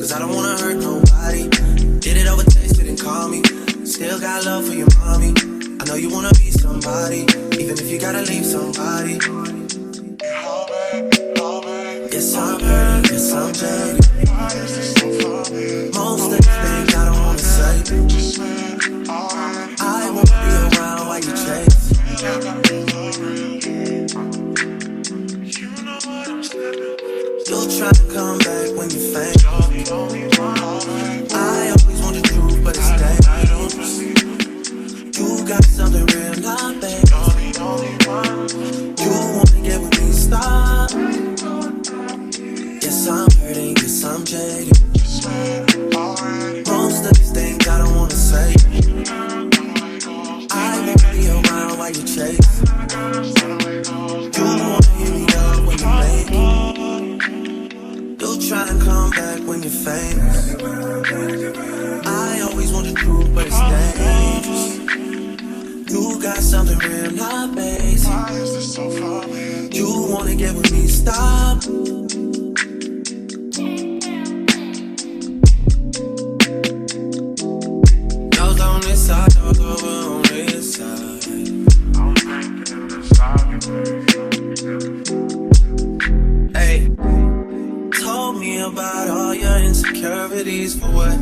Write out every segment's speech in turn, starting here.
Cause I don't wanna hurt nobody. Did it over text, didn't call me. Still got love for your mommy. I know you wanna be somebody, even if you gotta leave somebody. Yes, I'm hurting, yes, I'm jaded. Most of the things I don't wanna say. I won't be around while you chase. You'll try to come back when you faint. I always want the truth, but it's dangerous. You got something real, not bad. You wanna get with me, stop. Yes, I'm hurting, yes, I'm jaded. Most of these things I don't wanna say. I won't be around while you chase. You wanna hear me up when you make it. Try to come back when you're famous. I always want the truth, but it's dangerous. You got something real, not basic. You wanna get with me, stop. Y'all's on this side, y'all over on this side. Hey. Told me about all your insecurities, for what?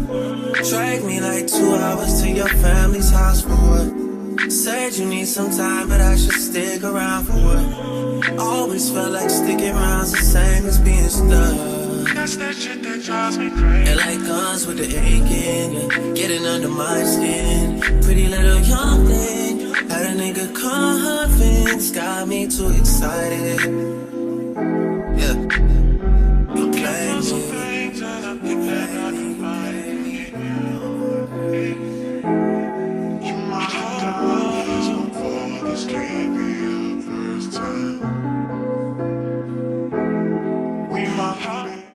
Dragged me like 2 hours to your family's house, for what? Said you need some time, but I should stick around, for what? Always felt like sticking around's the same as being stuck. That's that shit that drives me crazy. And like guns with the aching, yeah, getting under my skin. Pretty little young thing, had a nigga convinced, got me too excited. Yeah.